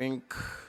Think okay.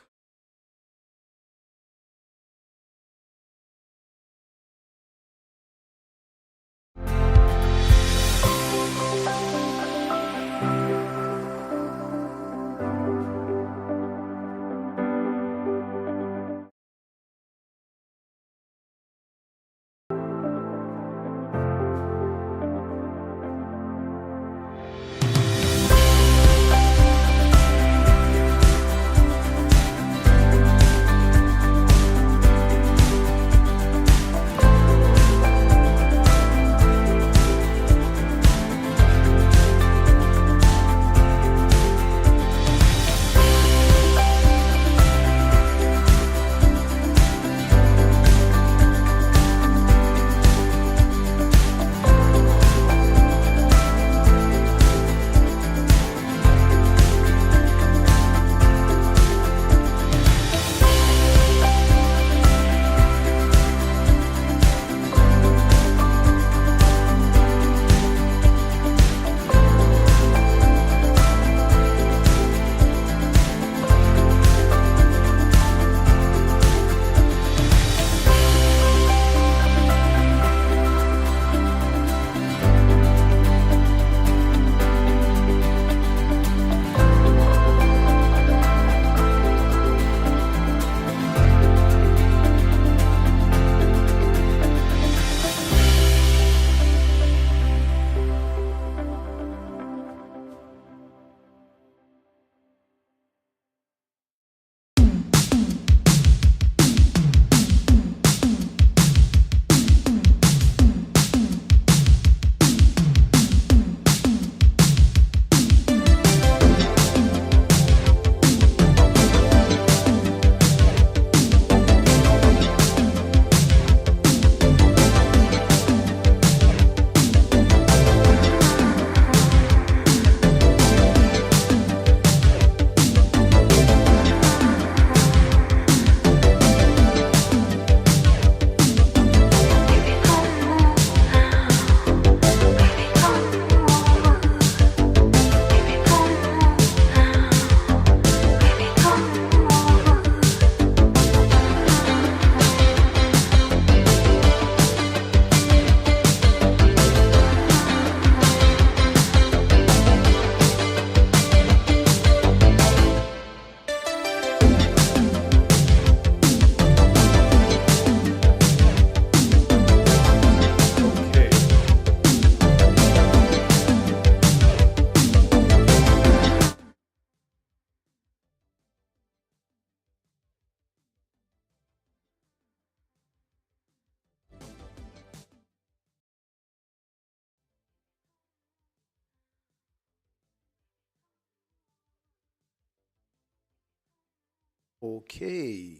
Okay.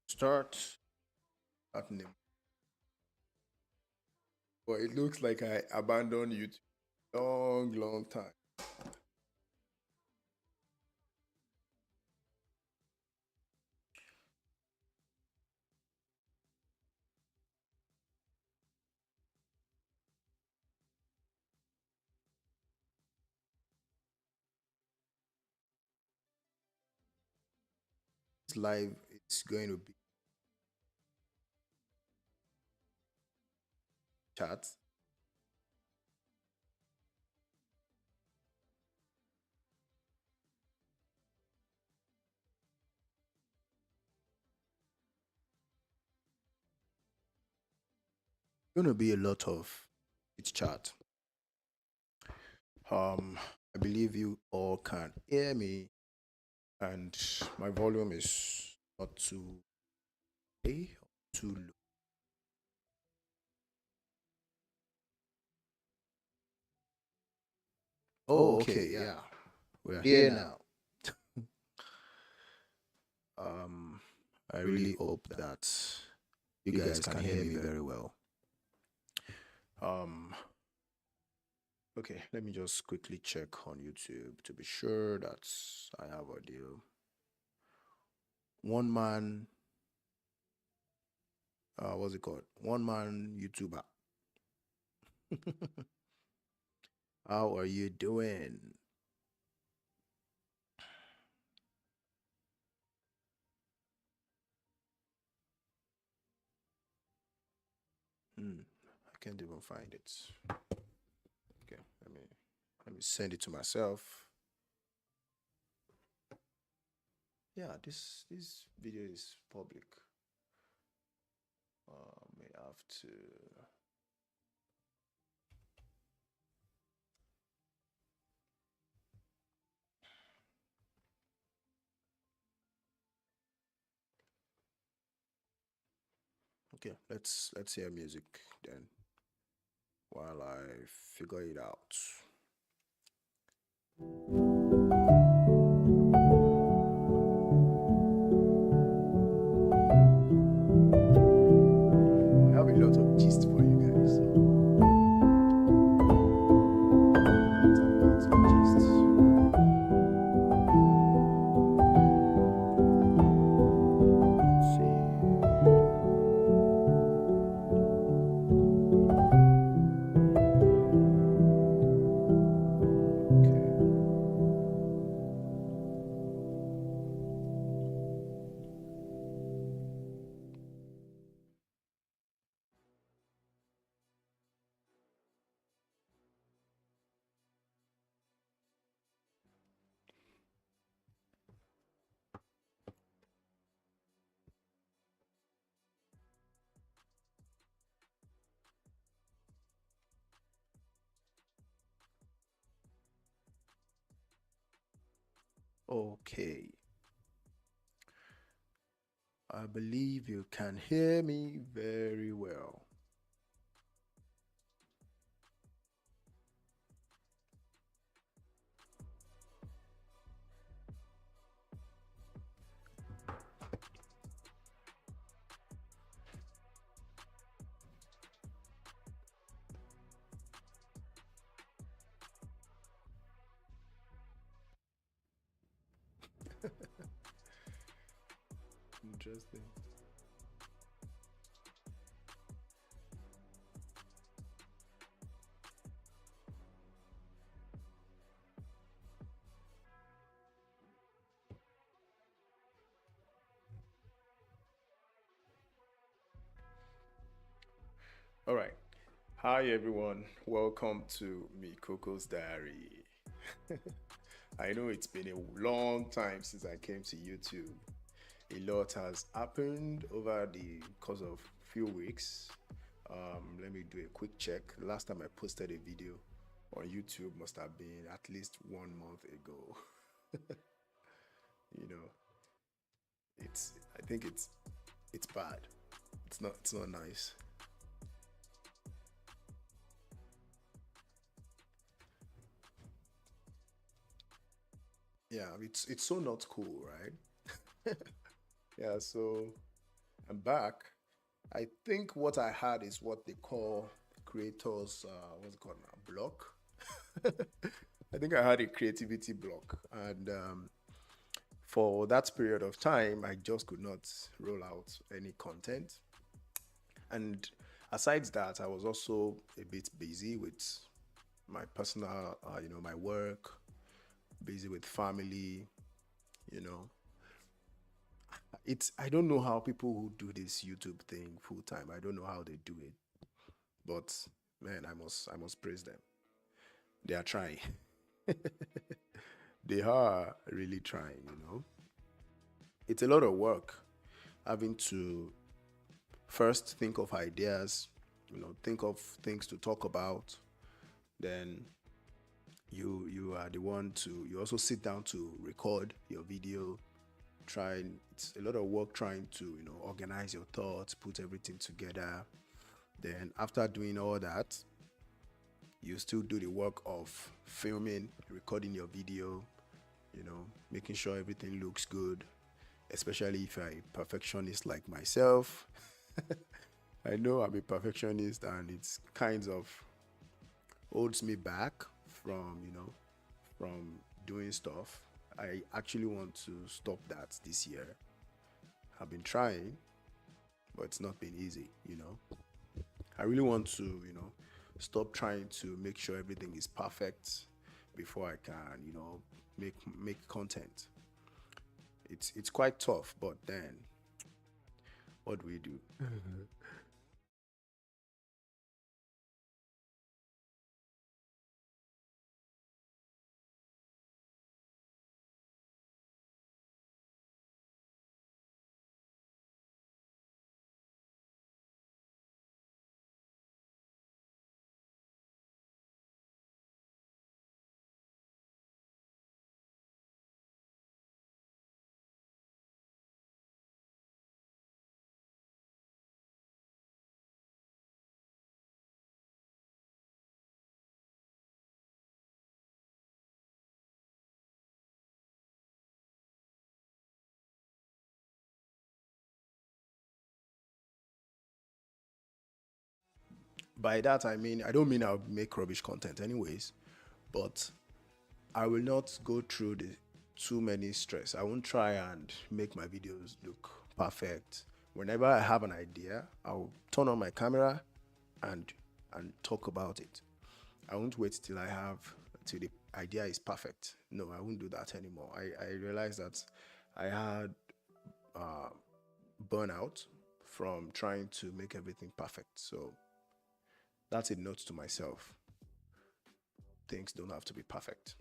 Start happening. But it looks like I abandoned you long time. This live is going to be chat. Going to be a lot of it's chat. I believe you all can hear me, and my volume is not too high, too low. Oh, okay, yeah, we're here now. Um, I really hope that you guys can hear me very well. Um, okay, let me just quickly check on YouTube to be sure that I have audio. One man, what's it called? One man YouTuber. How are you doing? can't even find it. Okay, let me send it to myself. Yeah, this video is public. May have to. Okay, let's hear music then while I figure it out. I have a lot of gist for you guys. So lots of gist. Let's see. Okay. Okay. I believe you can hear me very well. Interesting. All right. Hi, everyone. Welcome to Mykoko's Diary. I know it's been a long time since I came to YouTube. A lot has happened over the course of few weeks. Let me do a quick check. Last time I posted a video on YouTube must have been at least 1 month ago. You know, I think it's bad. It's not nice. Yeah, it's so not cool, right? Yeah, so I'm back. I think what I had is what they call creators, what's it called now? Block. I think I had a creativity block, and for that period of time, I just could not roll out any content. And aside that, I was also a bit busy with my personal, my work, busy with family, you know. I don't know how people who do this YouTube thing full time. I don't know how they do it, but man, I must praise them. They are trying. They are really trying. It's a lot of work having to first think of ideas, think of things to talk about. Then you are the one to you also sit down to record your video. It's a lot of work trying to organize your thoughts, put everything together. Then after doing all that, you still do the work of filming, recording your video, making sure everything looks good, especially if you're a perfectionist like myself. I know I'm a perfectionist, and it's kind of holds me back from doing stuff. I actually want to stop that this year. I've been trying, but it's not been easy. I really want to, stop trying to make sure everything is perfect before I can, make content. It's quite tough, but then what do we do? By that I mean I don't mean I'll make rubbish content anyways, but I will not go through the too many stress. I won't try and make my videos look perfect. Whenever I have an idea, I'll turn on my camera and talk about it. I won't wait till the idea is perfect. No, I won't do that anymore. I realized that I had uh, burnout from trying to make everything perfect. So that's a note to myself. Things don't have to be perfect.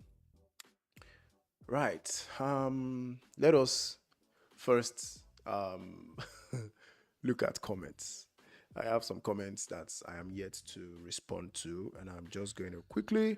Right. Let us first look at comments. I have some comments that I am yet to respond to, and I'm just going to quickly.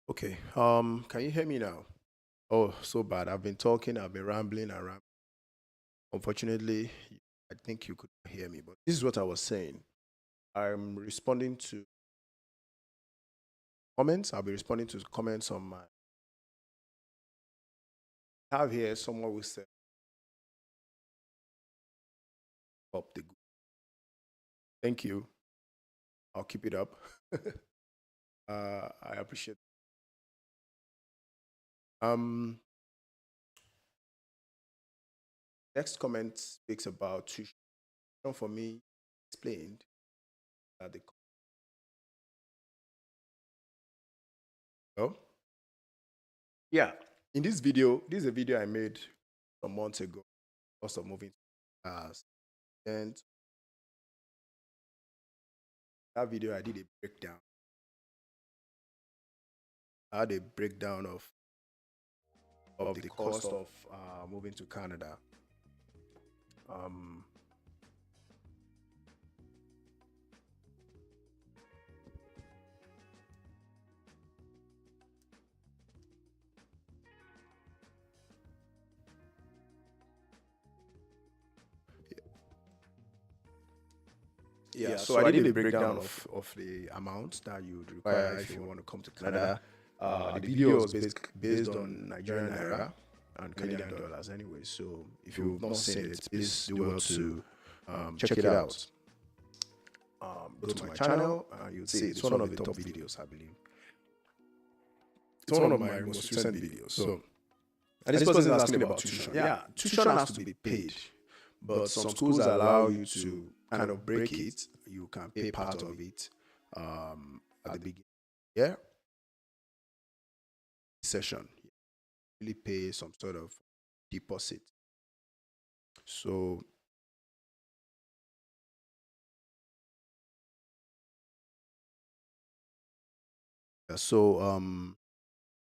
Okay. Can you hear me now? Oh, so bad. I've been talking. I've been rambling around. Unfortunately, I think you could hear me, but this is what I was saying. I'm responding to comments. I'll be responding to comments on my. I have here someone who said up the good. Thank you. I'll keep it up. I appreciate. Um, Next comment speaks about tuition for me. Explained that the oh yeah, in this is a video I made some months ago. Also moving as and that video I did a breakdown. I had a breakdown of the cost of moving to Canada. Um, yeah, so I did a breakdown of the amount that you would require if you want to come to Canada. The video was based on Nigerian naira and Canadian dollars anyway. So if you've not seen it, please do well to check it out. Go to my channel and you'll see it's one of the top videos, I believe. It's one of my most recent videos. So, and this person is asking about tuition. Yeah, tuition has to be paid, but some schools allow you to kind of break it. You can pay part of it at the beginning. Yeah, session. You really pay some sort of deposit. So,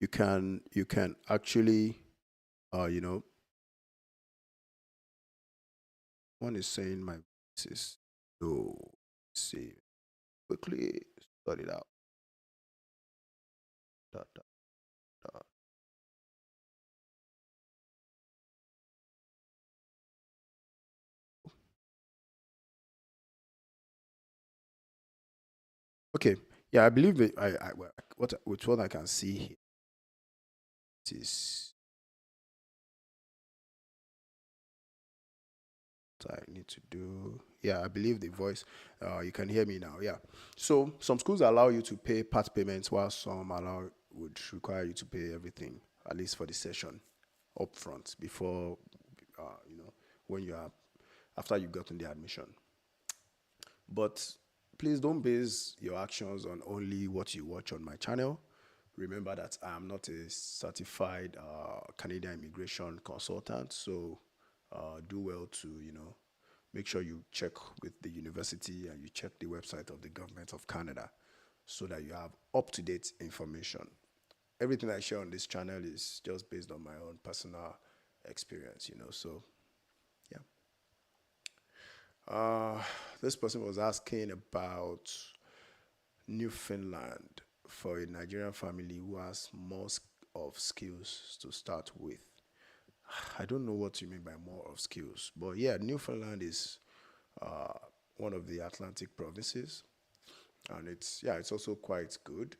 you can actually, you know, One is saying my voice is low. Let's see, quickly sort it out. Da, da, da. Okay. Yeah, I believe it. Well, what with what I can see here is what I need to do. Yeah, I believe the voice. You can hear me now. Yeah. So some schools allow you to pay part payments, while some allow would require you to pay everything, at least for the session, upfront before, you know, when you are after you've gotten the admission. But please don't base your actions on only what you watch on my channel. Remember that I am not a certified Canadian immigration consultant, so do well to make sure you check with the university and you check the website of the government of Canada so that you have up to date information. Everything I share on this channel is just based on my own personal experience. So yeah. Uh, this person was asking about Newfoundland for a Nigerian family who has more of skills to start with. I don't know what you mean by more of skills, but yeah, Newfoundland is uh, one of the Atlantic provinces, and it's also quite good.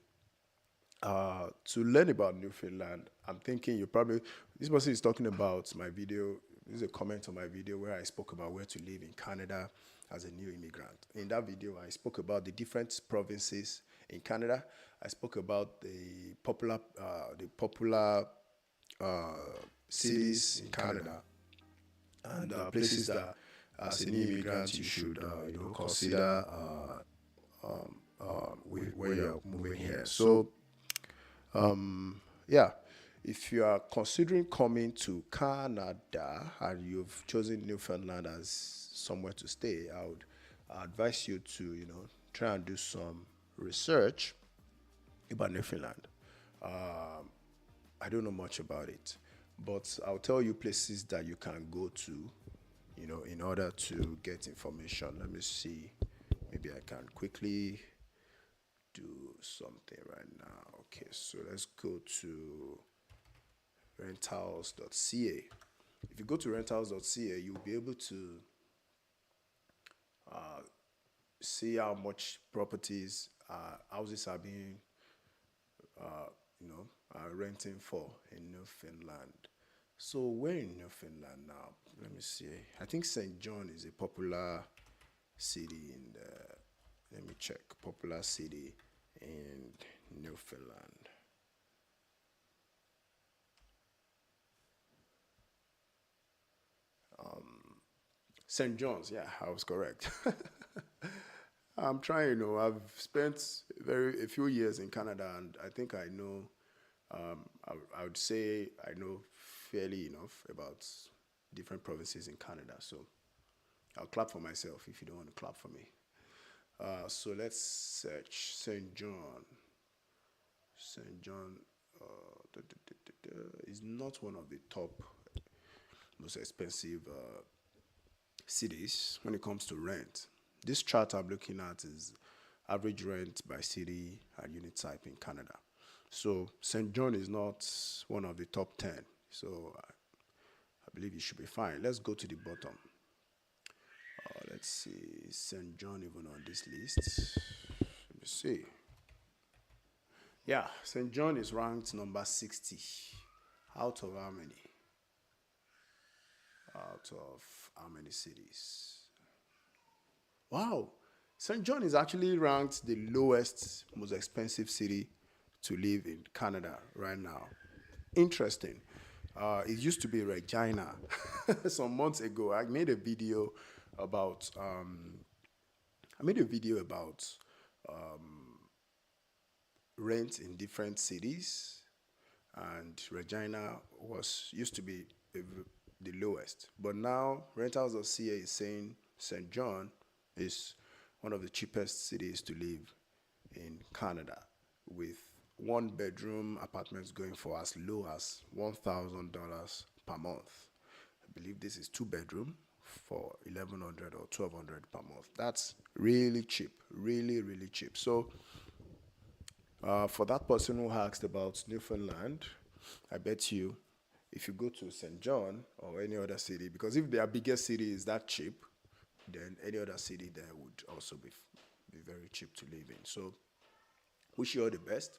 To learn about Newfoundland, I'm thinking you probably this person is talking about my video. This is a comment on my video where I spoke about where to live in Canada as a new immigrant. In that video, I spoke about the different provinces in Canada. I spoke about the popular uh, cities in Canada and places that, as a new immigrant, you should consider where you're moving here. So yeah, if you are considering coming to Canada and you've chosen Newfoundland as somewhere to stay, I would advise you to, try and do some research about Newfoundland. I don't know much about it, but I'll tell you places that you can go to, in order to get information. Let me see. Maybe I can quickly do something right now. Okay, so let's go to rentals.ca. If you go to rentals.ca, you'll be able to see how much houses are being, renting for in Newfoundland. So we're in Newfoundland now. Let me see. I think St. John is a popular city in the. Let me check. Popular city in Newfoundland. St. John's, yeah, I was correct. I'm trying, I've spent a few years in Canada, and I think I know. I would say I know fairly enough about different provinces in Canada. So I'll clap for myself if you don't want to clap for me. So let's search St. John. St. John is not one of the top most expensive cities when it comes to rent. This chart I'm looking at is average rent by city and unit type in Canada. So St. John is not one of the top 10. So I believe it should be fine. Let's go to the bottom. Let's see, St. John even on this list. Let me see. Yeah, St. John is ranked number 60 out of how many? Out of how many cities? Wow. St. John is actually ranked the lowest, most expensive city to live in Canada right now. Interesting. It used to be Regina. Some months ago, I made a video about rent in different cities, and Regina was used to be the lowest. But now Rentals.ca is saying St. John is one of the cheapest cities to live in Canada, with one bedroom apartments going for as low as $1,000 per month. I believe this is two bedroom for 1,100 or 1,200 per month. That's really cheap, really, really cheap. So for that person who asked about Newfoundland, I bet you if you go to St. John or any other city, because if their biggest city is that cheap, then any other city there would also be very cheap to live in. So wish you all the best.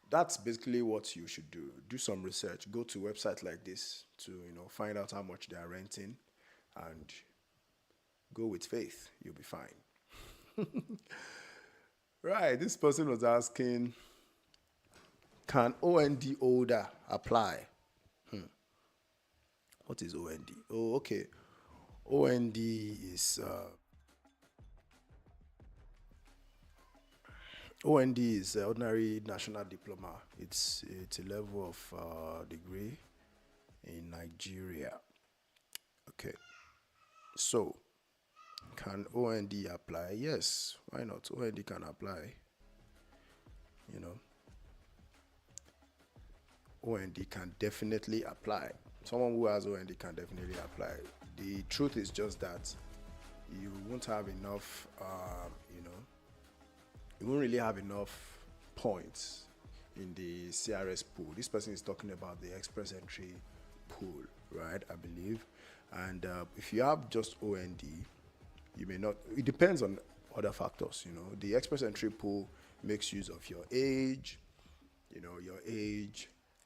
That's basically what you should do. Do some research. Go to websites like this to find out how much they are renting, and go with faith. You'll be fine. Right. This person was asking, can OND holder apply? What is OND? Oh, okay. OND is OND is ordinary national diploma. It's a level of degree in Nigeria. Okay. So, can OND apply? Yes. Why not? OND can apply. You know, OND can definitely apply. Someone who has OND can definitely apply. The truth is just that you won't have enough, you won't really have enough points in the CRS pool. This person is talking about the express entry pool, right? I believe. And if you have just OND, you may not. It depends on other factors. The express entry pool makes use of your age,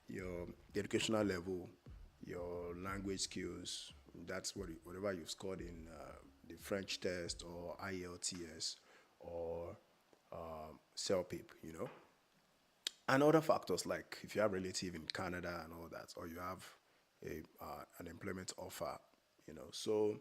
your educational level, your language skills. That's whatever you've scored in the French test or IELTS or CELPIP, and other factors like if you have relative in Canada and all that, or you have an employment offer, So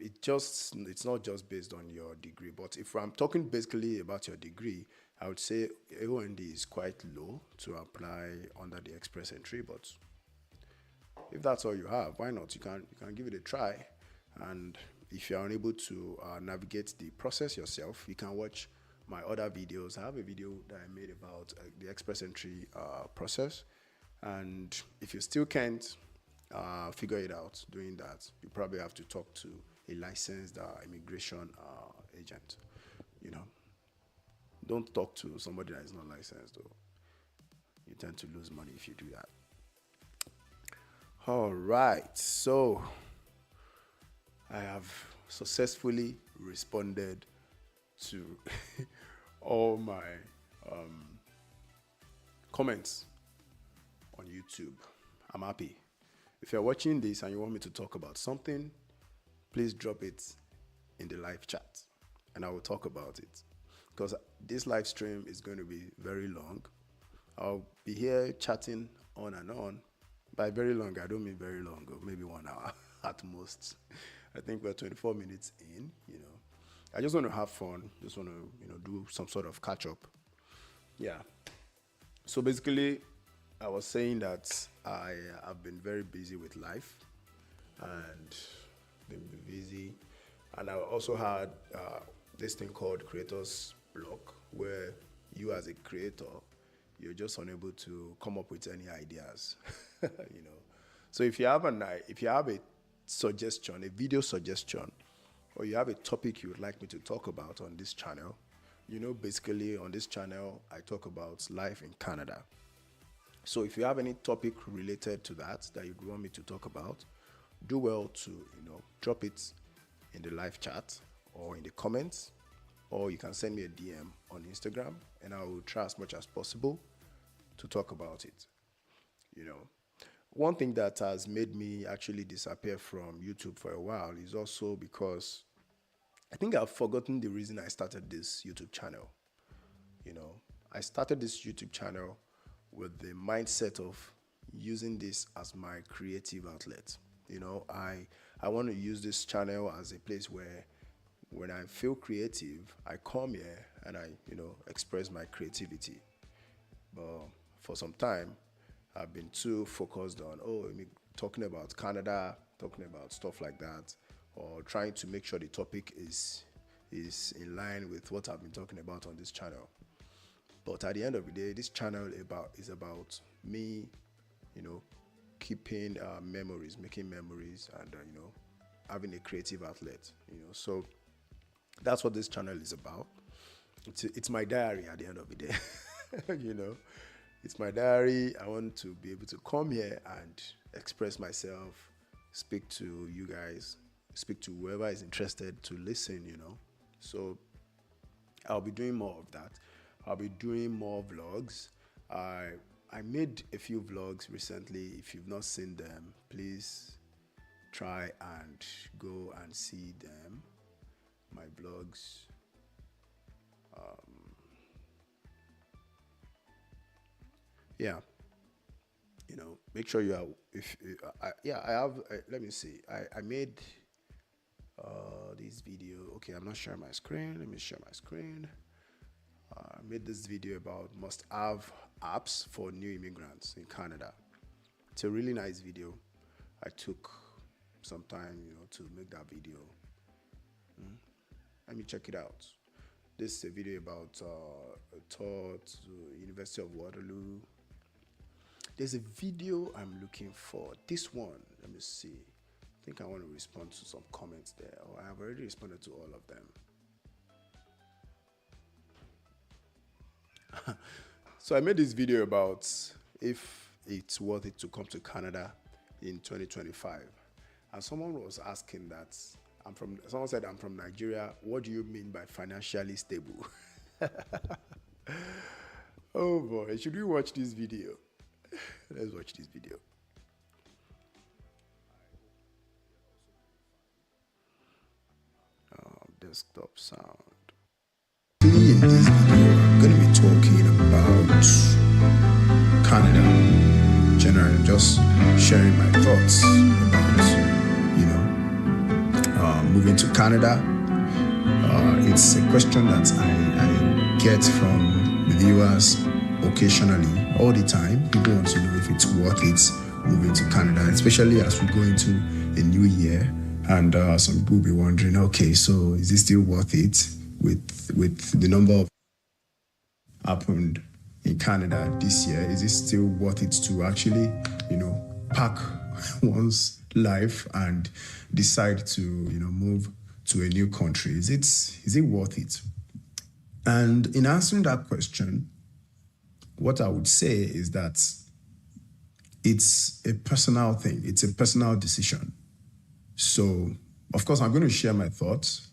it's not just based on your degree. But if I'm talking basically about your degree, I would say OND is quite low to apply under the express entry. But if that's all you have, why not? You can give it a try. And if you're unable to navigate the process yourself, you can watch my other videos. I have a video that I made about the express entry process. And if you still can't figure it out doing that, you probably have to talk to a licensed immigration agent. Don't talk to somebody that is not licensed, though. You tend to lose money if you do that. All right, so I have successfully responded to all my comments on YouTube. I'm happy. If you're watching this and you want me to talk about something, please drop it in the live chat and I will talk about it. Because this live stream is going to be very long. I'll be here chatting on and on. By very long, I don't mean very long, or maybe 1 hour at most. I think we're 24 minutes in, I just want to have fun. Just want to, do some sort of catch up. Yeah. So basically, I was saying that I have been very busy with life and been busy. And I also had this thing called creator's block, where you as a creator, you're just unable to come up with any ideas, So if you have a suggestion, a video suggestion, or you have a topic you would like me to talk about on this channel, basically on this channel, I talk about life in Canada. So if you have any topic related to that you'd want me to talk about, do well to, drop it in the live chat or in the comments, or you can send me a DM on Instagram and I will try as much as possible to talk about it. One thing that has made me actually disappear from YouTube for a while is also because I think I've forgotten the reason I started this YouTube channel. I started this YouTube channel with the mindset of using this as my creative outlet. I want to use this channel as a place where when I feel creative, I come here and I, express my creativity. But for some time, I've been too focused on, talking about Canada, talking about stuff like that, or trying to make sure the topic is in line with what I've been talking about on this channel. But at the end of the day, this channel is about me, keeping memories, making memories, and having a creative outlet, So that's what this channel is about. It's my diary at the end of the day, you know. It's my diary. I want to be able to come here and express myself, speak to you guys, speak to whoever is interested to listen. So I'll be doing more of that. I'll be doing more vlogs. I made a few vlogs recently. If you've not seen them, please try and go and see them. My vlogs. Yeah, make sure you are. If I have. Let me see. I made this video. Okay, I'm not sharing my screen. Let me share my screen. I made this video about must-have apps for new immigrants in Canada. It's a really nice video. I took some time, to make that video. Let me check it out. This is a video about a tour to University of Waterloo. There's a video I'm looking for. This one, let me see. I think I want to respond to some comments there. I have already responded to all of them. So I made this video about if it's worth it to come to Canada in 2025. And someone was asking that, someone said, I'm from Nigeria. What do you mean by financially stable? Oh boy, should we watch this video? Let's watch this video. Desktop sound. In this video, I'm going to be talking about Canada. Generally, just sharing my thoughts about, moving to Canada. It's a question that I get from viewers occasionally, all the time. People want to know if it's worth it moving to Canada, especially as we go into a new year. And some people will be wondering, okay, so is it still worth it with the number of happened in Canada this year? Is it still worth it to actually, pack one's life and decide to, move to a new country? Is it worth it? And in answering that question, what I would say is that it's a personal thing. It's a personal decision. So, of course, I'm going to share my thoughts,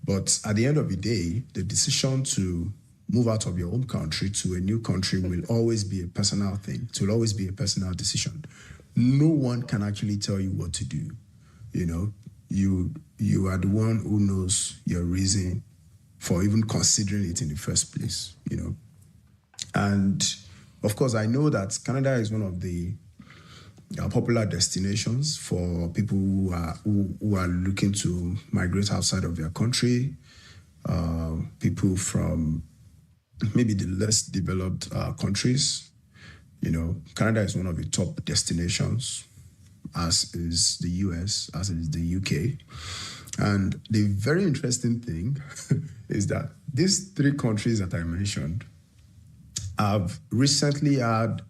but at the end of the day, the decision to move out of your home country to a new country will always be a personal thing. It will always be a personal decision. No one can actually tell you what to do. You are the one who knows your reason for even considering it in the first place, And, of course, I know that Canada is one of the popular destinations for people who are looking to migrate outside of their country, people from maybe the less developed countries. Canada is one of the top destinations, as is the US, as is the UK. And the very interesting thing is that these three countries that I mentioned have recently had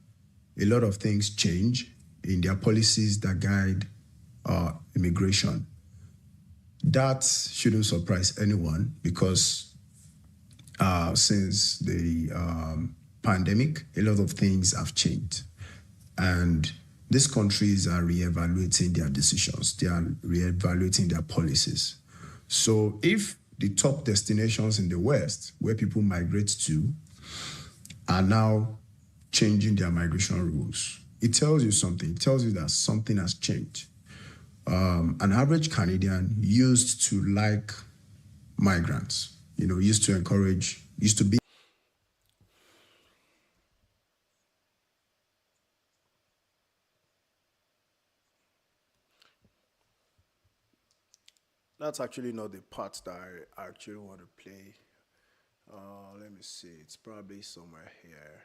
a lot of things change in their policies that guide immigration. That shouldn't surprise anyone because since the pandemic, a lot of things have changed. And these countries are reevaluating their decisions. They are reevaluating their policies. So if the top destinations in the West, where people migrate to, are now changing their migration rules, it tells you something. It tells you that something has changed. An average Canadian used to like migrants, used to be. That's actually not the part that I actually want to play. Let me see. It's probably somewhere here.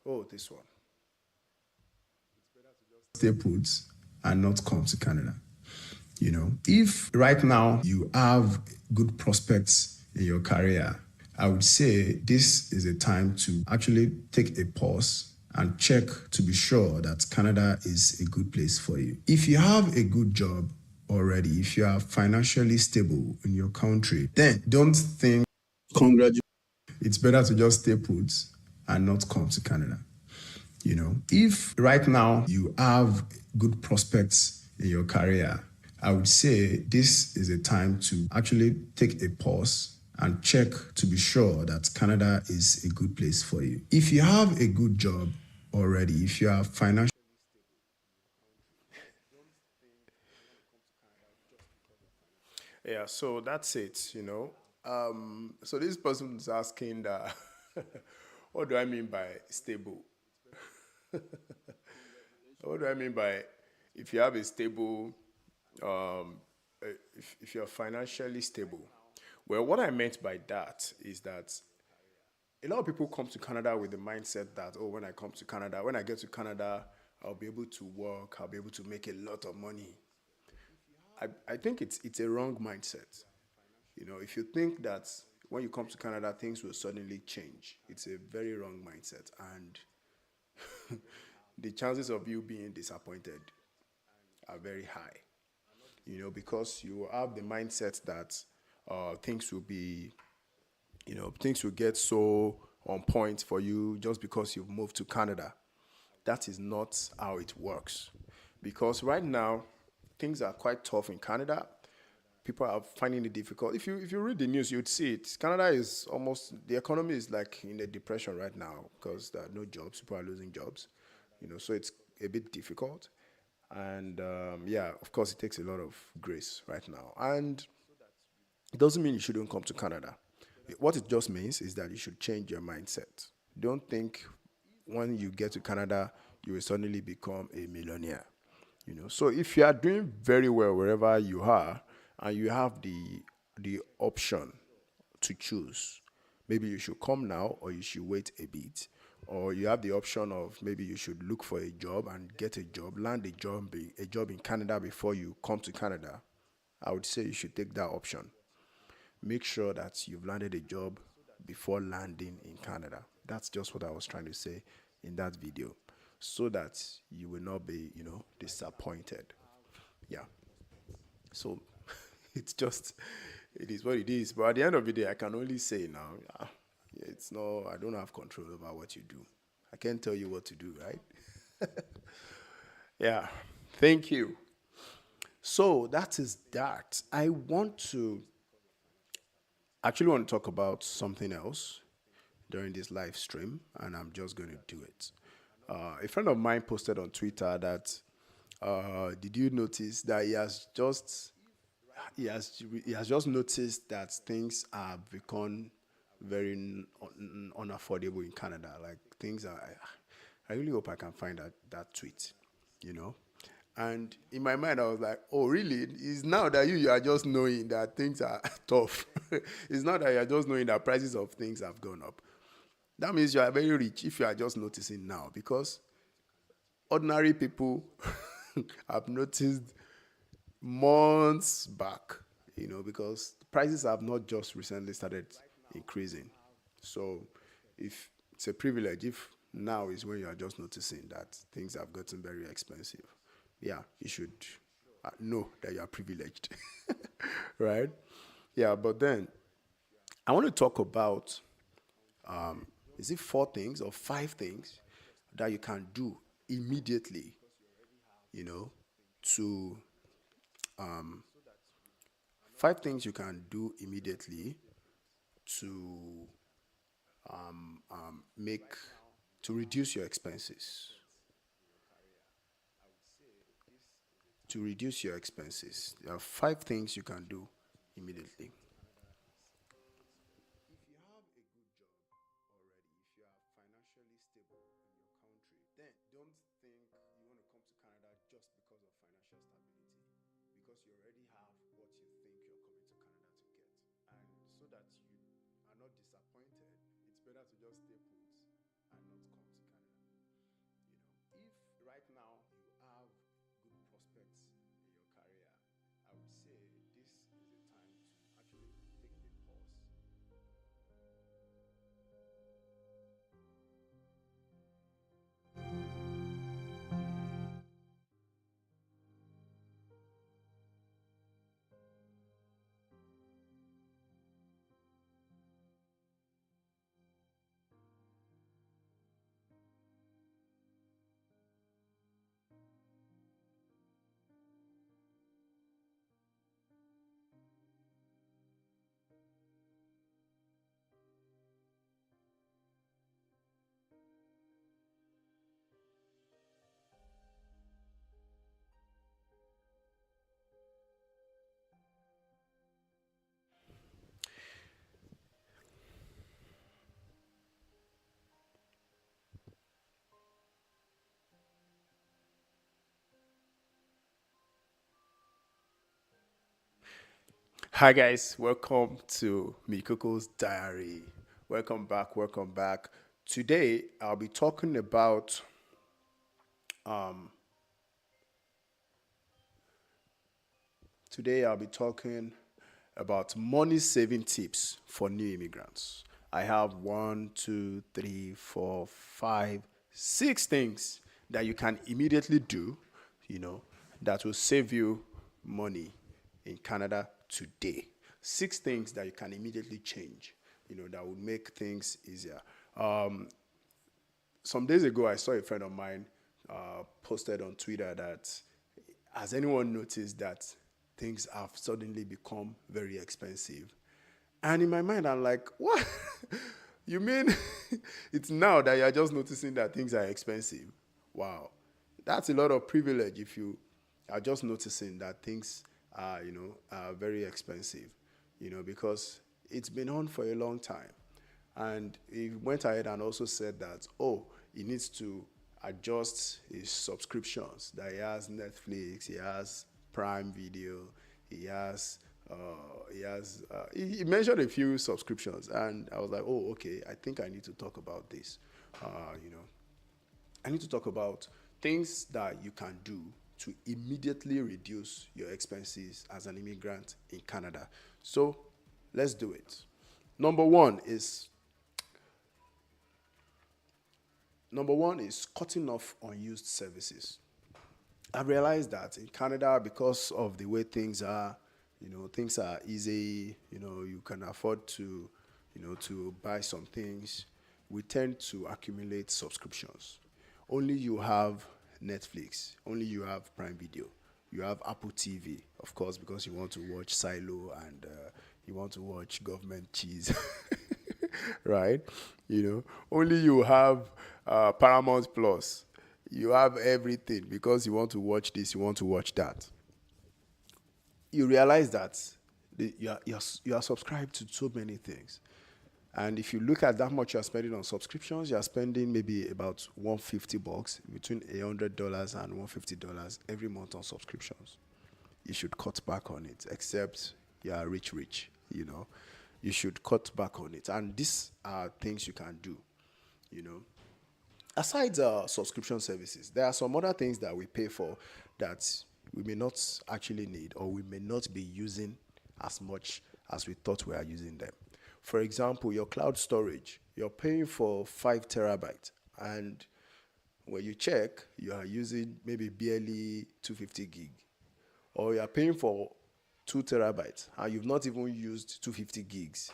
Oh, this one. Stay put and not come to Canada. If right now you have good prospects in your career, I would say this is a time to actually take a pause and check to be sure that Canada is a good place for you. If you have a good job already, if you are financially stable in your country, then don't think congratulations. It's better to just stay put and not come to Canada. If right now you have good prospects in your career, I would say this is a time to actually take a pause and check to be sure that Canada is a good place for you. If you have a good job already, if you are financially, yeah, so that's it. So this person is asking that, what do I mean by stable? What do I mean by if you have a stable, um, if you're financially stable? Well, what I meant by that is that a lot of people come to Canada with the mindset that, oh, when I come to Canada, when I get to Canada, I'll be able to work, I'll be able to make a lot of money. I think it's a wrong mindset. If you think that when you come to Canada, things will suddenly change, it's a very wrong mindset. And the chances of you being disappointed are very high, because you have the mindset that things will be, things will get so on point for you just because you've moved to Canada. That is not how it works. Because right now, things are quite tough in Canada. People are finding it difficult. If you read the news, you'd see it. Canada is almost, the economy is like in a depression right now because there are no jobs. People are losing jobs. So it's a bit difficult. And yeah, of course, it takes a lot of grace right now. And it doesn't mean you shouldn't come to Canada. What it just means is that you should change your mindset. Don't think when you get to Canada, you will suddenly become a millionaire. So if you are doing very well wherever you are, and you have the option to choose, maybe you should come now or you should wait a bit, or you have the option of maybe you should look for a job and get a job, land a job in Canada before you come to Canada. I would say you should take that option. Make sure that you've landed a job before landing in Canada. That's just what I was trying to say in that video, so that you will not be, disappointed. Yeah. So it's just, it is what it is. But at the end of the day, I can only say now, it's no, I don't have control over what you do. I can't tell you what to do, right? Yeah. Thank you. So that is that. I actually want to talk about something else during this live stream, and I'm just going to do it. A friend of mine posted on Twitter that, did you notice that he has just noticed that things have become very unaffordable in Canada. Like things are. I really hope I can find that tweet. You know, and in my mind, I was like, oh, really? It's now that you are just knowing that things are tough. It's not that you are just knowing that prices of things have gone up. That means you are very rich if you are just noticing now, because ordinary people have noticed months back, because prices have not just recently started increasing. So if it's a privilege, if now is when you are just noticing that things have gotten very expensive, yeah, you should know that you are privileged, right? Yeah, but then I want to talk about, is it four things or five things that you can do immediately, you know, to five things you can do immediately to make to reduce your expenses. To reduce your expenses, there are five things you can do immediately. If you have a good job already, if you are financially stable in your country, then don't think you want to come to Canada just because of financial stability, because you already have what you think you're coming to Canada to get. And so that you are not disappointed, it's better to just stay put and not come to Canada. If right now you have good prospects in your career, I would say this is a time to actually take a pause. Hi guys, welcome to Mykoko's Diary. Welcome back, welcome back. Today I'll be talking about today I'll be talking about money saving tips for new immigrants. I have one, two, three, four, five, six things that you can immediately do, you know, that will save you money in Canada today. Six things that you can immediately change, that would make things easier. Some days ago, I saw a friend of mine posted on Twitter that has anyone noticed that things have suddenly become very expensive? And in my mind, I'm like, what? You mean it's now that you're just noticing that things are expensive? Wow. That's a lot of privilege if you are just noticing that things are very expensive, because it's been on for a long time. And he went ahead and also said that, oh, he needs to adjust his subscriptions. That he has Netflix, he has Prime Video, he has, he mentioned a few subscriptions. And I was like, oh, okay, I think I need to talk about this. I need to talk about things that you can do to immediately reduce your expenses as an immigrant in Canada. So let's do it. Number one is cutting off unused services. I've realized that in Canada, because of the way things are, things are easy, you can afford to, to buy some things. We tend to accumulate subscriptions. Only you have Netflix, only you have Prime Video, you have Apple TV, of course, because you want to watch Silo and you want to watch government cheese. Right? Only you have Paramount Plus. You have everything because you want to watch this, you want to watch that. You realize that you are subscribed to so many things. And if you look at that much you're spending on subscriptions, you're spending maybe about $150, between $100 and $150 every month on subscriptions. You should cut back on it, except you are rich, You should cut back on it. And these are things you can do, you know. Aside subscription services, there are some other things that we pay for that we may not actually need, or we may not be using as much as we thought we are using them. For example, your cloud storage, you're paying for 5 terabytes, and when you check, you are using maybe barely 250 gig, or you are paying for 2 terabytes and you've not even used 250 gigs.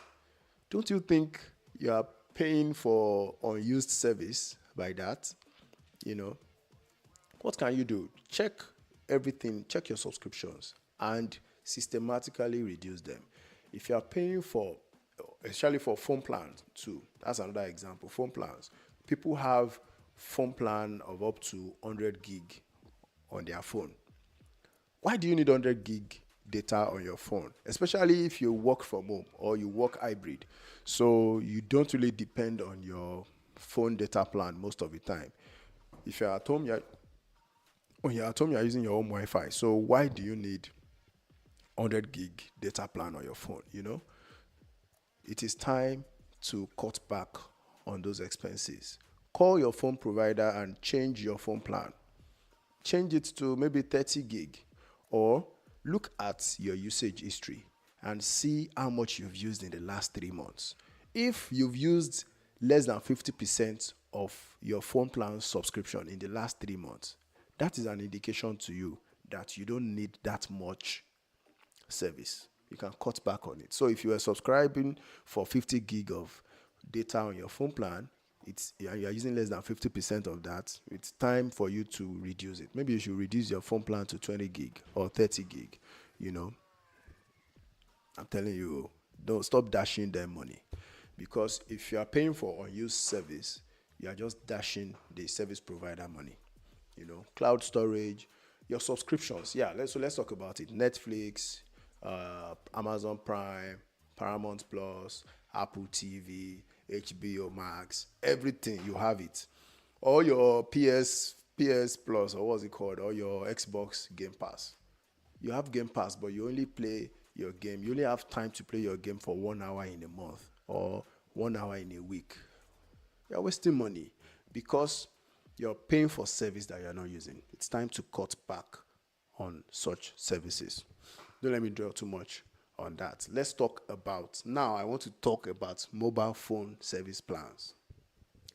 Don't you think you are paying for unused service by that? You know, what can you do? Check everything, check your subscriptions, and systematically reduce them. If you are paying for, especially for phone plans too, that's another example. Phone plans. People have phone plan of up to 100 gig on their phone. Why do you need 100 gig data on your phone? Especially if you work from home or you work hybrid. So you don't really depend on your phone data plan most of the time. If you're at home, when you're at home, you're using your own Wi-Fi. So why do you need 100 gig data plan on your phone? It is time to cut back on those expenses. Call your phone provider and change your phone plan. Change it to maybe 30 gig, or look at your usage history and see how much you've used in the last 3 months. If you've used less than 50% of your phone plan subscription in the last 3 months, that is an indication to you that you don't need that much service. You can cut back on it. So if you are subscribing for 50 gig of data on your phone plan, you are using less than 50% of that. It's time for you to reduce it. Maybe you should reduce your phone plan to 20 gig or 30 gig. I'm telling you, don't stop dashing them money, because if you are paying for unused service, you are just dashing the service provider money. Cloud storage, your subscriptions. Yeah, let's talk about it. Netflix, Amazon Prime, Paramount Plus, Apple TV, HBO Max, everything, you have it. All your PS Plus, or what's it called, or your Xbox Game Pass. You have Game Pass, but you only play your game. You only have time to play your game for 1 hour in a month or 1 hour in a week. You're wasting money because you're paying for service that you're not using. It's time to cut back on such services. Don't let me dwell too much on that. Let's talk about, now I want to talk about mobile phone service plans.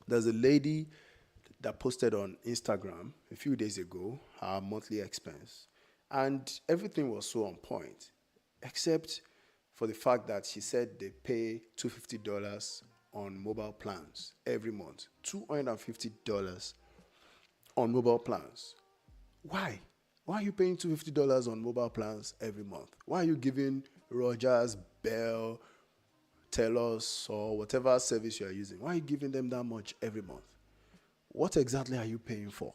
There's a lady that posted on Instagram a few days ago her monthly expense, and everything was so on point, except for the fact that she said they pay $250 on mobile plans every month. $250 on mobile plans. Why? Why are you paying $250 on mobile plans every month? Why are you giving Rogers, Bell, Telos, or whatever service you are using? Why are you giving them that much every month? What exactly are you paying for?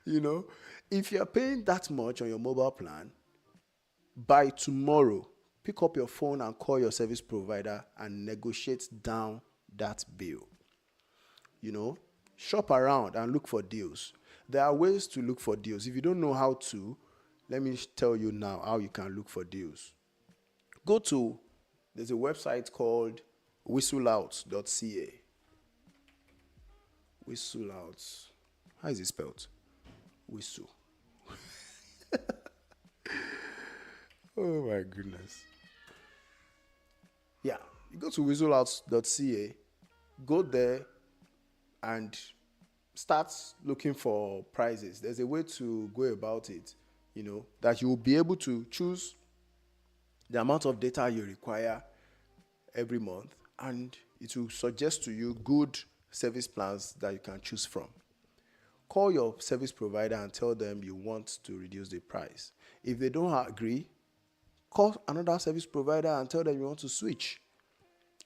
You know, if you're paying that much on your mobile plan, by tomorrow, pick up your phone and call your service provider and negotiate down that bill. You know, shop around and look for deals. There are ways to look for deals. If you don't know how to, let me tell you now how you can look for deals. There's a website called whistleout.ca. Whistleout. How is it spelled? Whistle. Oh my goodness. Yeah, you go to whistleout.ca, go there and start looking for prices. There's a way to go about it, you know, that you will be able to choose the amount of data you require every month, and it will suggest to you good service plans that you can choose from. Call your service provider and tell them you want to reduce the price. If they don't agree, call another service provider and tell them you want to switch.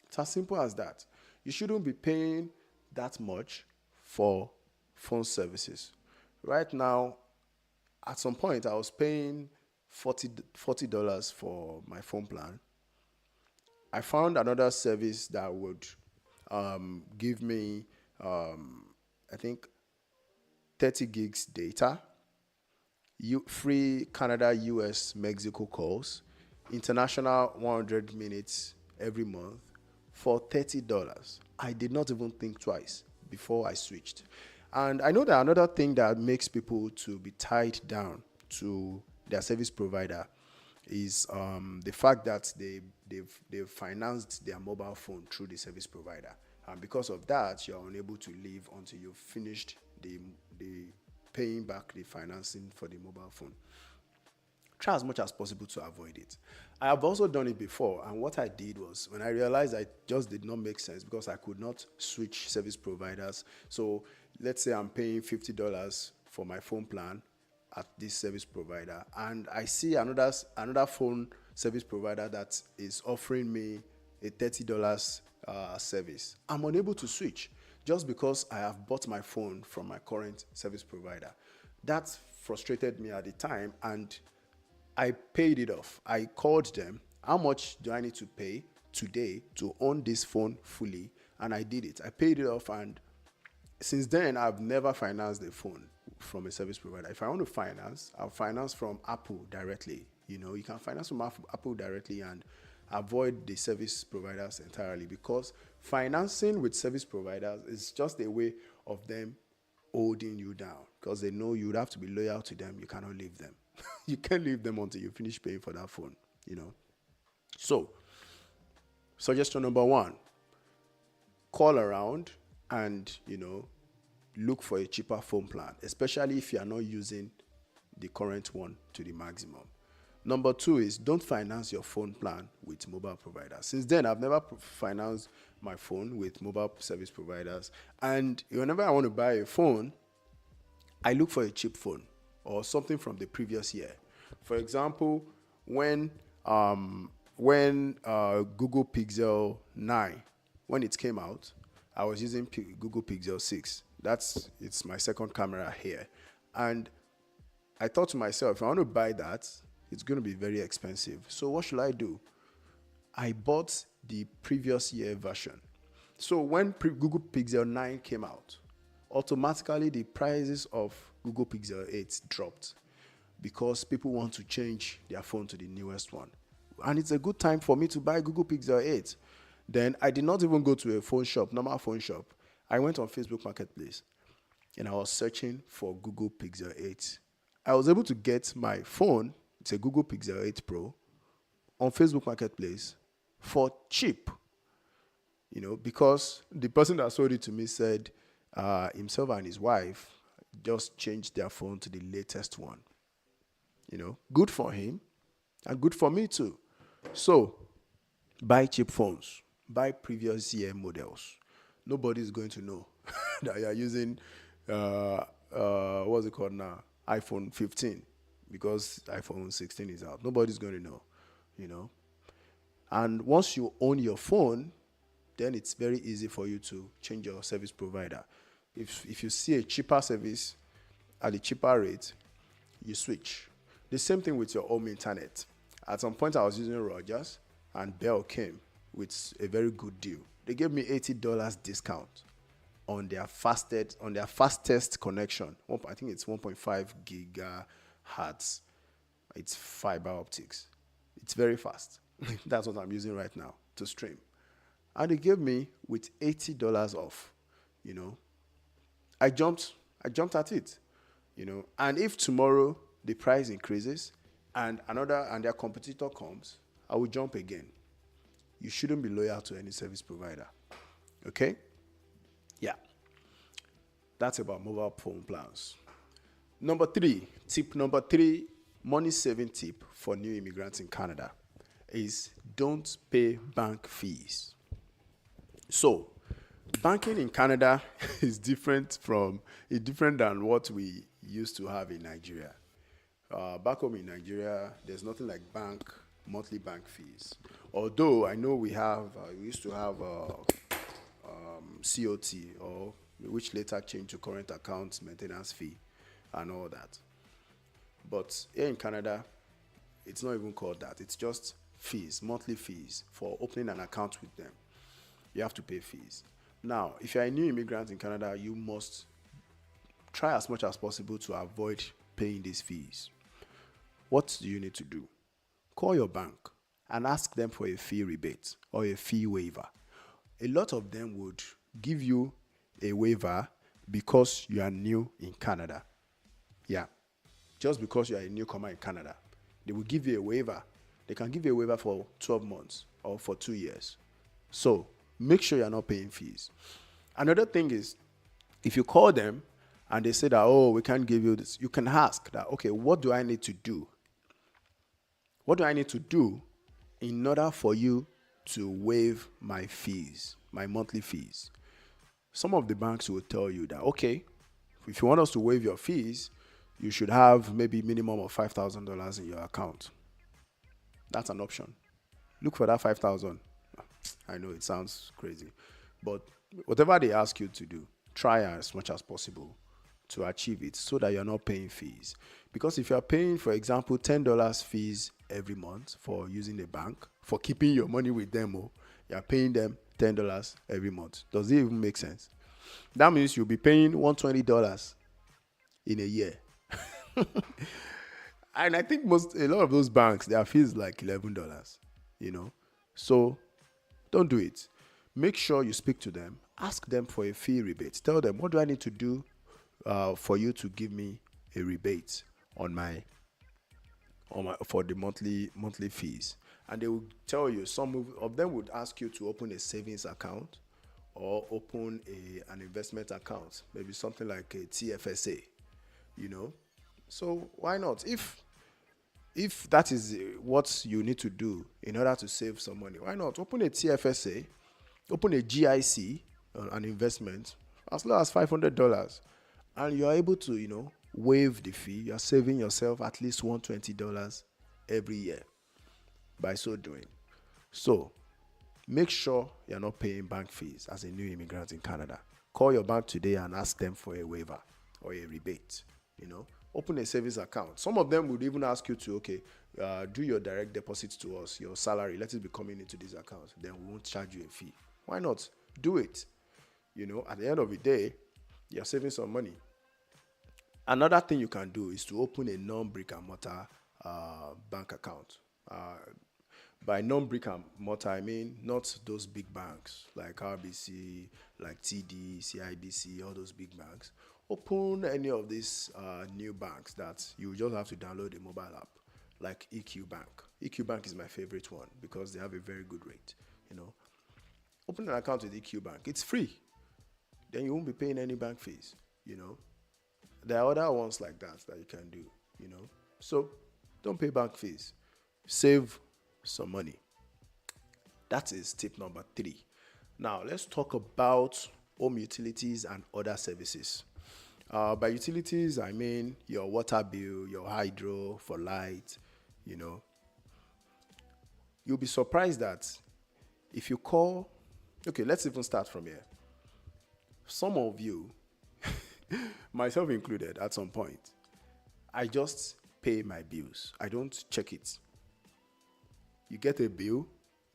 It's as simple as that. You shouldn't be paying that much for phone services. Right now, at some point, I was paying $40 for my phone plan. I found another service that would give me, I think, 30 gigs data, free Canada, US, Mexico calls, international 100 minutes every month for $30. I did not even think twice before I switched. And I know that another thing that makes people to be tied down to their service provider is the fact that they've financed their mobile phone through the service provider. And because of that, you're unable to leave until you've finished the paying back the financing for the mobile phone. Try as much as possible to avoid it. I have also done it before, and what I did was, when I realized I just did not make sense because I could not switch service providers. So let's say I'm paying $50 for my phone plan at this service provider, and I see another phone service provider that is offering me a $30 service. I'm unable to switch just because I have bought my phone from my current service provider. That frustrated me at the time, and I paid it off. I called them. How much do I need to pay today to own this phone fully? And I did it. I paid it off, and since then, I've never financed a phone from a service provider. If I want to finance, I'll finance from Apple directly. You know, you can finance from Apple directly and avoid the service providers entirely, because financing with service providers is just a way of them holding you down, because they know you'd have to be loyal to them. You cannot leave them. You can't leave them until you finish paying for that phone, you know. So, suggestion number 1, call around and, you know, look for a cheaper phone plan, especially if you are not using the current one to the maximum. Number 2 is, don't finance your phone plan with mobile providers. Since then, I've never financed my phone with mobile service providers. And whenever I want to buy a phone, I look for a cheap phone or something from the previous year. For example, when Google Pixel 9, when it came out, I was using Google Pixel 6. It's my second camera here. And I thought to myself, if I want to buy that, it's going to be very expensive. So what should I do? I bought the previous year version. So when Google Pixel 9 came out, automatically the prices of Google Pixel 8 dropped. because people want to change their phone to the newest one. And it's a good time for me to buy Google Pixel 8. Then I did not even go to a phone shop, normal phone shop. I went on Facebook Marketplace and I was searching for Google Pixel 8. I was able to get my phone, it's a Google Pixel 8 Pro, on Facebook Marketplace for cheap. Because the person that sold it to me said himself and his wife just changed their phone to the latest one. Good for him and good for me too. So, buy cheap phones, buy previous year models. Nobody's going to know that you're using, what's it called now? iPhone 15, because iPhone 16 is out. Nobody's going to know. And once you own your phone, then it's very easy for you to change your service provider. If you see a cheaper service at a cheaper rate, you switch. The same thing with your home internet. At some point, I was using Rogers, and Bell came with a very good deal. They gave me $80 discount on their fastest connection. I think it's 1.5 gigahertz. It's fiber optics. It's very fast. That's what I'm using right now to stream. And they gave me with $80 off. I jumped at it. And if tomorrow the price increases and their competitor comes, I will jump again. You shouldn't be loyal to any service provider. Okay? Yeah. That's about mobile phone plans. Tip number three, money saving tip for new immigrants in Canada is don't pay bank fees. So, banking in Canada is different than what we used to have in Nigeria. Back home in Nigeria, there's nothing like monthly bank fees. Although I know we used to have COT, which later changed to current account maintenance fee and all that. But here in Canada, it's not even called that. It's just fees, monthly fees for opening an account with them. You have to pay fees. Now, if you're a new immigrant in Canada, you must try as much as possible to avoid paying these fees. What do you need to do? Call your bank and ask them for a fee rebate or a fee waiver. A lot of them would give you a waiver because you are new in Canada. Yeah. Just because you are a newcomer in Canada, they will give you a waiver. They can give you a waiver for 12 months or for 2 years. So, make sure you're not paying fees. Another thing is, if you call them and they say that, we can't give you this, you can ask that, okay, what do I need to do? What do I need to do in order for you to waive my fees, my monthly fees? Some of the banks will tell you that, okay, if you want us to waive your fees, you should have maybe minimum of $5,000 in your account. That's an option. Look for that 5,000. I know it sounds crazy, but whatever they ask you to do, try as much as possible to achieve it so that you're not paying fees. Because if you're paying, for example, $10 fees every month for using a bank, for keeping your money with them, you're paying them $10 every month. Does it even make sense? That means you'll be paying $120 in a year. And I think a lot of those banks, their fees like $11, So don't do it. Make sure you speak to them. Ask them for a fee rebate. Tell them, what do I need to do for you to give me a rebate for the monthly fees? And they will tell you, some of them would ask you to open a savings account or open an investment account, maybe something like a TFSA, So why not? If that is what you need to do in order to save some money, why not open a TFSA, open a GIC, an investment, as low as $500, and you are able to, waive the fee. You are saving yourself at least $120 every year by so doing. So make sure you're not paying bank fees as a new immigrant in Canada. Call your bank today and ask them for a waiver or a rebate. Open a savings account. Some of them would even ask you to, do your direct deposits to us, your salary, let it be coming into this account. Then we won't charge you a fee. Why not? Do it. At the end of the day, you're saving some money. Another thing you can do is to open a non-brick and mortar bank account. By non-brick and mortar, I mean not those big banks like RBC, like TD, CIBC, all those big banks. Open any of these new banks that you just have to download a mobile app, like EQ Bank. EQ Bank is my favorite one because they have a very good rate. You know, open an account with EQ Bank. It's free. Then you won't be paying any bank fees. You know, there are other ones like that you can do. You know, so don't pay bank fees. Save some money. That is tip number 3. Now let's talk about home utilities and other services. By utilities, I mean your water bill, your hydro for light. You know, you'll be surprised that if you call, okay, let's even start from here. Some of you, myself included, at some point, I just pay my bills. I don't check it. You get a bill,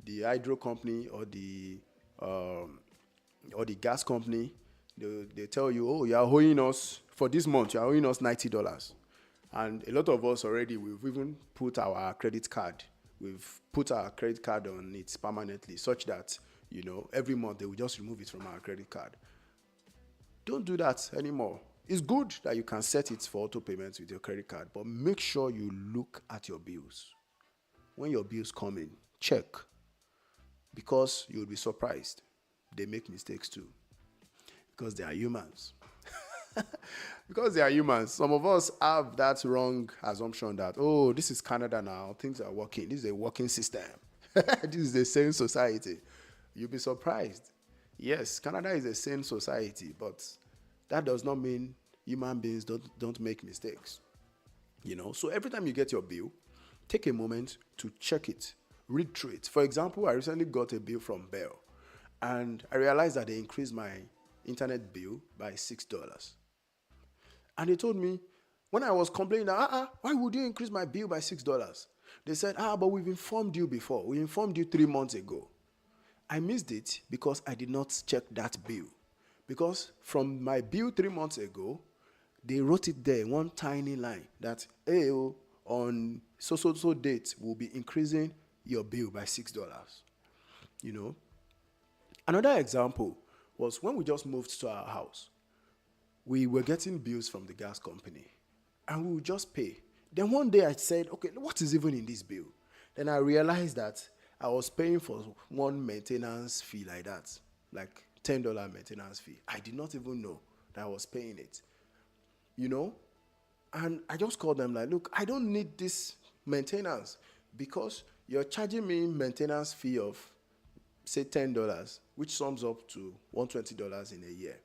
the hydro company or the gas company, they tell you, oh, you are owing us for this month. You are owing us $90, and a lot of us already we've even put our credit card. We've put our credit card on it permanently, such that every month they will just remove it from our credit card. Don't do that anymore. It's good that you can set it for auto payments with your credit card, but make sure you look at your bills. When your bills come in, check, because you'll be surprised. They make mistakes too, because they are humans. Because they are humans. Some of us have that wrong assumption that, oh, this is Canada now, things are working. This is a working system. This is a sane society. You'll be surprised. Yes, Canada is a sane society, but that does not mean human beings don't make mistakes. So every time you get your bill, take a moment to check it, read through it. For example, I recently got a bill from Bell, and I realized that they increased my internet bill by $6. And they told me, when I was complaining, why would you increase my bill by $6? They said, but we've informed you before. We informed you 3 months ago. I missed it because I did not check that bill. Because from my bill 3 months ago, they wrote it there, one tiny line, that, on so date, we'll be increasing your bill by $6. Another example was when we just moved to our house. We were getting bills from the gas company, and we would just pay. Then one day I said, okay, what is even in this bill? Then I realized that I was paying for one maintenance fee like that, like $10 maintenance fee. I did not even know that I was paying it, And I just called them like, look, I don't need this maintenance because you're charging me maintenance fee of, say, $10, which sums up to $120 in a year.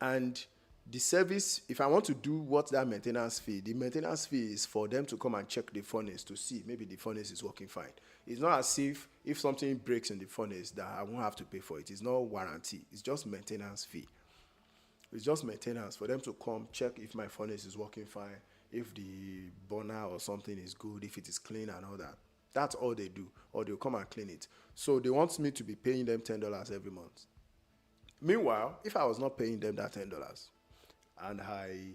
And the service, if I want to do what that maintenance fee, the maintenance fee is for them to come and check the furnace to see maybe the furnace is working fine. It's not as if something breaks in the furnace that I won't have to pay for it. It's not warranty. It's just maintenance fee. It's just maintenance for them to come check if my furnace is working fine, if the burner or something is good, if it is clean and all that. That's all they do, or they'll come and clean it. So they want me to be paying them $10 every month. Meanwhile, if I was not paying them that $10, and I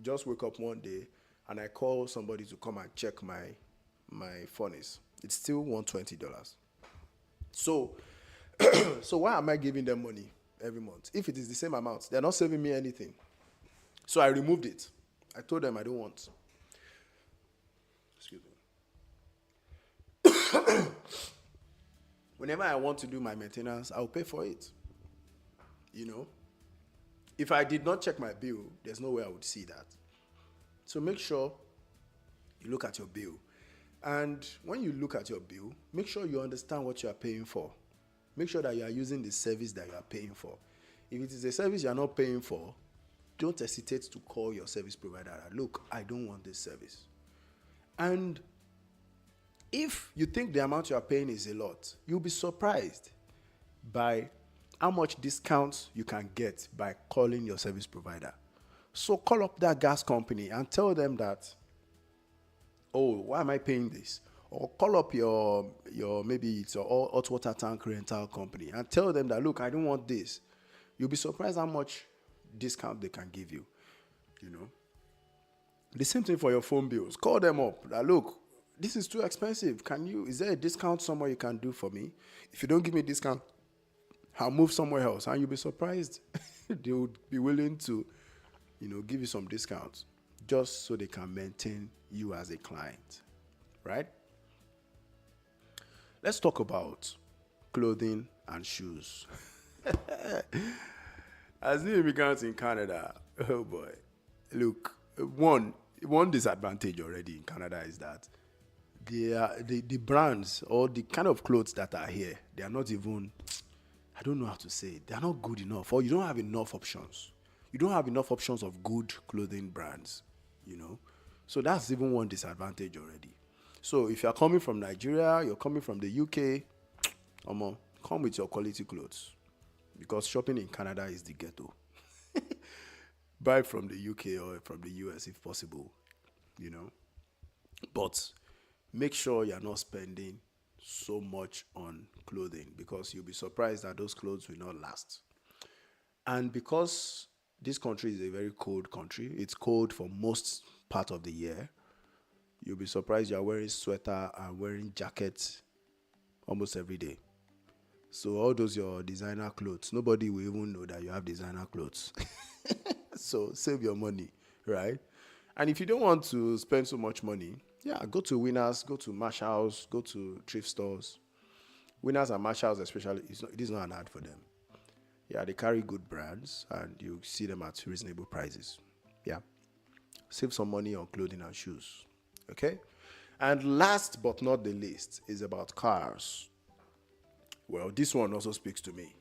just wake up one day and I call somebody to come and check my furnace, it's still $120. So why am I giving them money every month? If it is the same amount, they're not saving me anything. So I removed it. I told them I don't want. Excuse me. Whenever I want to do my maintenance, I'll pay for it. If I did not check my bill, there's no way I would see that. So make sure you look at your bill. And when you look at your bill, make sure you understand what you are paying for. Make sure that you are using the service that you are paying for. If it is a service you are not paying for, don't hesitate to call your service provider. Look, I don't want this service. And if you think the amount you are paying is a lot, you'll be surprised by how much discounts you can get by calling your service provider. So call up that gas company and tell them that, oh, why am I paying this? Or call up your maybe it's your hot water tank rental company and tell them that, look, I don't want this. You'll be surprised how much discount they can give you, The same thing for your phone bills. Call them up. That look, this is too expensive. Is there a discount somewhere you can do for me? If you don't give me a discount, I'll move somewhere else. And you'll be surprised. They would be willing to, give you some discounts just so they can maintain you as a client, right? Let's talk about clothing and shoes. As new immigrants in Canada, oh boy, look, one disadvantage already in Canada is that the brands or the kind of clothes that are here, they are not even, I don't know how to say it, they are not good enough, or you don't have enough options. You don't have enough options of good clothing brands, So that's even one disadvantage already. So if you're coming from Nigeria, you're coming from the UK, come with your quality clothes, because shopping in Canada is the ghetto. Buy from the UK or from the US if possible, But make sure you're not spending so much on clothing, because you'll be surprised that those clothes will not last. And because this country is a very cold country, it's cold for most part of the year, you'll be surprised you're wearing sweater and wearing jackets almost every day. So all those your designer clothes, nobody will even know that you have designer clothes. So save your money, right? And if you don't want to spend so much money, go to Winners, go to Marshalls, go to thrift stores. Winners and Marshalls especially, it is not an ad for them. They carry good brands and you see them at reasonable prices. Save some money on clothing and shoes. Okay? And last but not the least is about cars. Well, this one also speaks to me,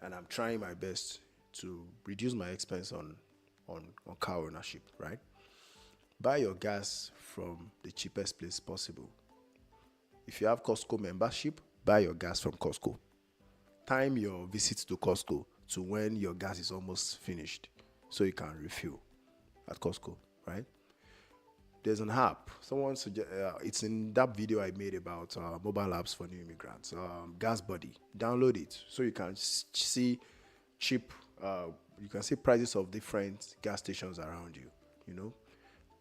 and I'm trying my best to reduce my expense on car ownership, right? Buy your gas from the cheapest place possible. If you have Costco membership, buy your gas from Costco. Time your visit to Costco to when your gas is almost finished so you can refill at Costco, right? There's an app. It's in that video I made about mobile apps for new immigrants. Gas Buddy. Download it so you can see cheap. You can see prices of different gas stations around you.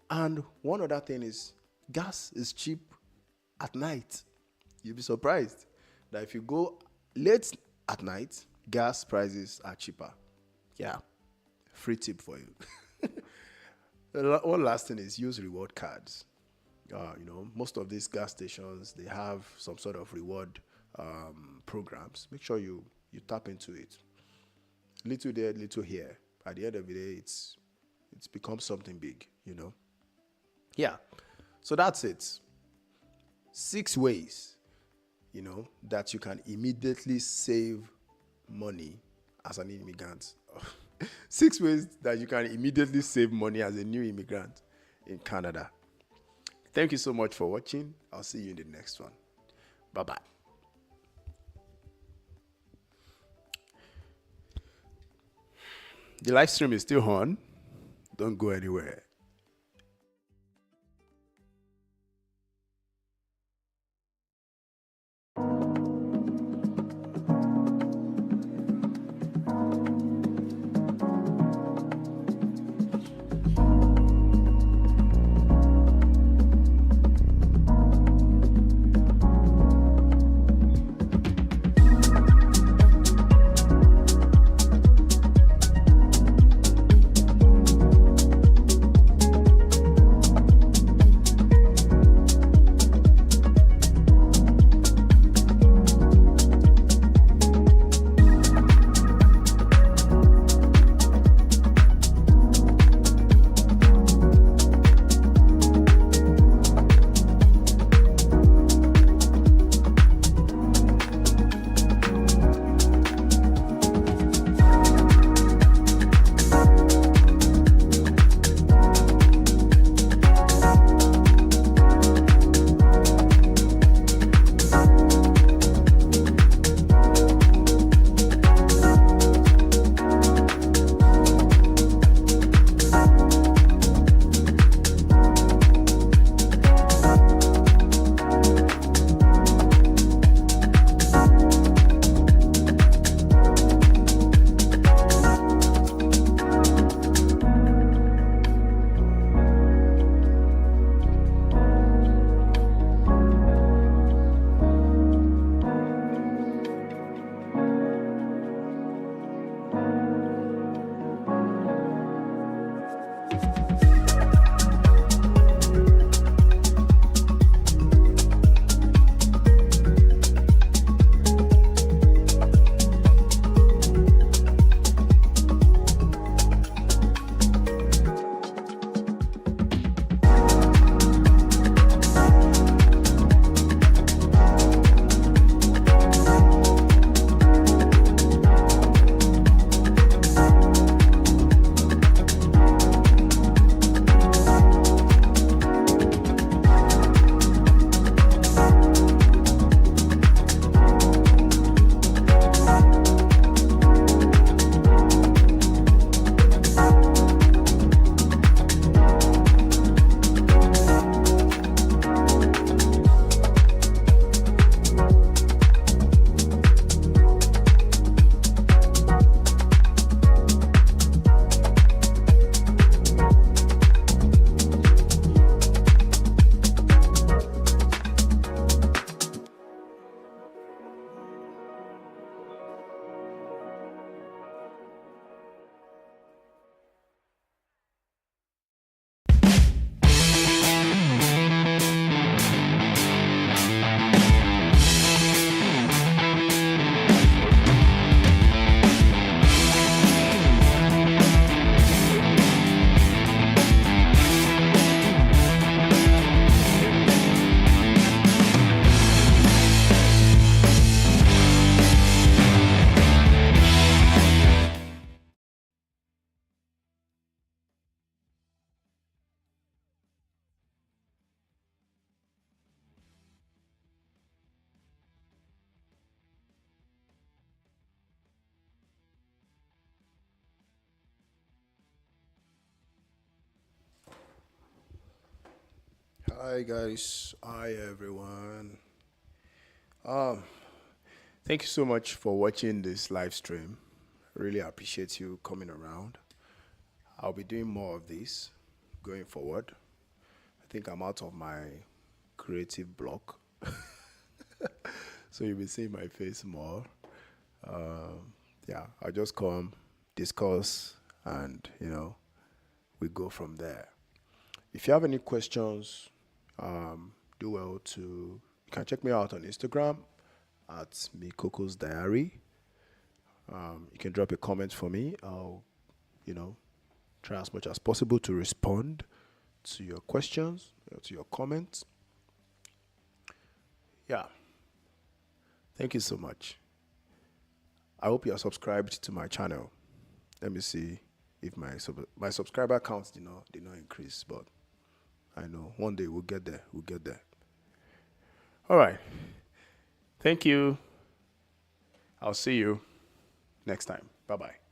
And one other thing is, gas is cheap at night. You'll be surprised that if you go late at night, gas prices are cheaper. Free tip for you. One last thing is use reward cards. Most of these gas stations, they have some sort of reward programs. Make sure you tap into it. Little there, little here. At the end of the day, it's become something big, So that's it. 6 ways, that you can immediately save money as an immigrant. 6 ways that you can immediately save money as a new immigrant in Canada. Thank you so much for watching. I'll see you in the next one. Bye-bye. The live stream is still on. Don't go anywhere. Hi guys. Hi everyone. Um, Thank you so much for watching this live stream. Really appreciate you coming around. I'll be doing more of this going forward. I think I'm out of my creative block, so you'll be seeing my face more. Yeah, I'll just come, discuss, and we go from there. If you have any questions, do well to you can check me out on Instagram at Mykoko's Diary. You can drop a comment for me. I'll, you know, try as much as possible to respond to your questions, to your comments. Yeah. Thank you so much. I hope you are subscribed to my channel. Let me see if my subscriber count did not increase, but I know one day we'll get there. We'll get there. All right. Thank you. I'll see you next time. Bye bye.